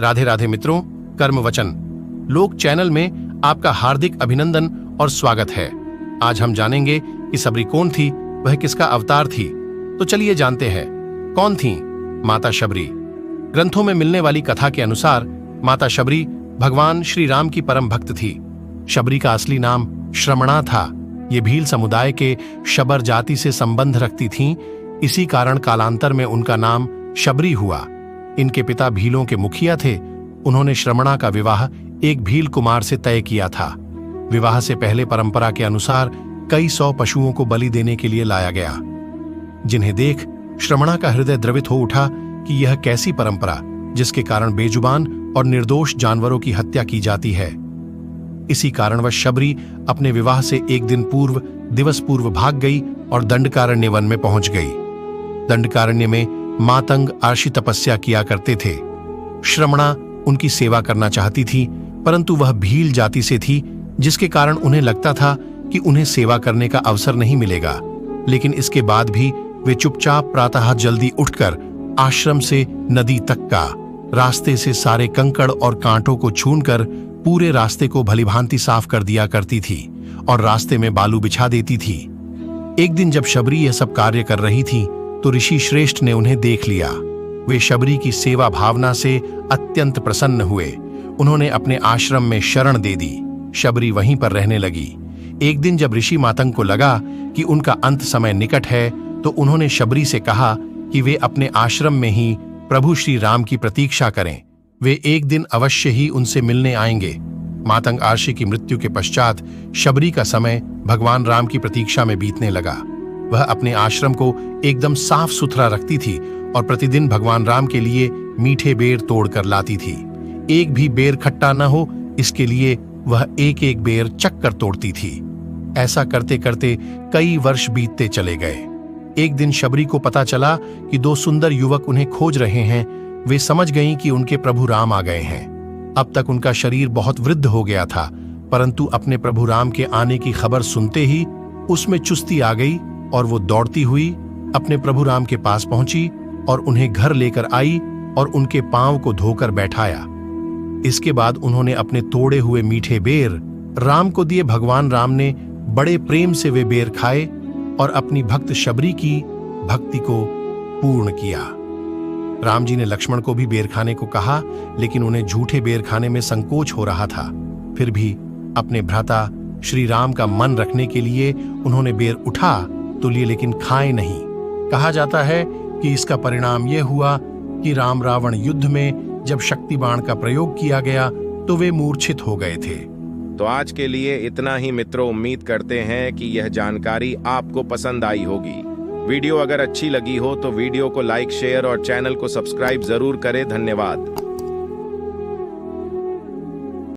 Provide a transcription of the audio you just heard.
राधे राधे मित्रों, कर्म वचन लोक चैनल में आपका हार्दिक अभिनंदन और स्वागत है। आज हम जानेंगे कि सबरी कौन थी, वह किसका अवतार थी। तो चलिए जानते हैं कौन थी माता शबरी। ग्रंथों में मिलने वाली कथा के अनुसार माता शबरी भगवान श्री राम की परम भक्त थी। शबरी का असली नाम श्रमणा था। ये भील समुदाय के शबर जाति से संबंध रखती थीं, इसी कारण कालांतर में उनका नाम शबरी हुआ। इनके पिता भीलों के मुखिया थे। उन्होंने श्रमणा का विवाह एक भील कुमार से तय किया था। विवाह से पहले परंपरा के अनुसार कई 100 पशुओं को बलि देने के लिए लाया गया, जिन्हें देख श्रमणा का हृदय द्रवित हो उठा कि यह कैसी परंपरा जिसके कारण बेजुबान और निर्दोष जानवरों की हत्या की जाती है। इसी कारणवश शबरी अपने विवाह से एक दिवस पूर्व भाग गई और दंडकारण्य वन में पहुंच गई। दंडकारण्य में मातंग आर्षि तपस्या किया करते थे। श्रमणा उनकी सेवा करना चाहती थी, परंतु वह भील जाति से थी, जिसके कारण उन्हें लगता था कि उन्हें सेवा करने का अवसर नहीं मिलेगा। लेकिन इसके बाद भी वे चुपचाप प्रातः जल्दी उठकर आश्रम से नदी तक का रास्ते से सारे कंकड़ और कांटों को छूनकर पूरे रास्ते को भलीभांति साफ कर दिया करती थी और रास्ते में बालू बिछा देती थी। एक दिन जब शबरी यह सब कार्य कर रही थी तो ऋषि श्रेष्ठ ने उन्हें देख लिया। वे शबरी की सेवा भावना से अत्यंत प्रसन्न हुए। उन्होंने अपने आश्रम में शरण दे दी। शबरी वहीं पर रहने लगी। एक दिन जब ऋषि मातंग को लगा कि उनका अंत समय निकट है, तो उन्होंने शबरी से कहा कि वे अपने आश्रम में ही प्रभु श्री राम की प्रतीक्षा करें। वे एक दिन अवश्य ही उनसे मिलने आएंगे। मातंग आर्षि की मृत्यु के पश्चात शबरी का समय भगवान राम की प्रतीक्षा में बीतने लगा। वह अपने आश्रम को एकदम साफ सुथरा रखती थी और प्रतिदिन भगवान राम के लिए मीठे बेर तोड़ कर लाती थी। एक भी बेर खट्टा न हो, इसके लिए वह एक एक बेर चक्कर तोड़ती थी। ऐसा करते करते कई वर्ष बीतते चले गए। एक दिन शबरी को पता चला कि 2 सुंदर युवक उन्हें खोज रहे हैं। वे समझ गईं कि उनके प्रभु राम आ गए हैं। अब तक उनका शरीर बहुत वृद्ध हो गया था, परंतु अपने प्रभु राम के आने की खबर सुनते ही उसमें चुस्ती आ गई और वो दौड़ती हुई अपने प्रभु राम के पास पहुंची और उन्हें घर लेकर आई और उनके पांव को धोकर बैठाया। इसके बाद उन्होंने अपने तोड़े हुए मीठे बेर राम को दिए। भगवान राम ने बड़े प्रेम से वे बेर खाए और अपनी भक्त शबरी की भक्ति को पूर्ण किया। राम जी ने लक्ष्मण को भी बेर खाने को कहा, लेकिन उन्हें झूठे बेर खाने में संकोच हो रहा था। फिर भी अपने भ्राता श्री राम का मन रखने के लिए उन्होंने बेर उठा तो लिए, लेकिन खाए नहीं। कहा जाता है कि इसका परिणाम यह हुआ कि राम रावण युद्ध में जब शक्ति बाण का प्रयोग किया गया तो वे मूर्छित हो गए थे। तो आज के लिए इतना ही मित्रों। उम्मीद करते हैं कि यह जानकारी आपको पसंद आई होगी। वीडियो अगर अच्छी लगी हो तो वीडियो को लाइक, शेयर और चैनल को सब्सक्राइब जरूर करें। धन्यवाद।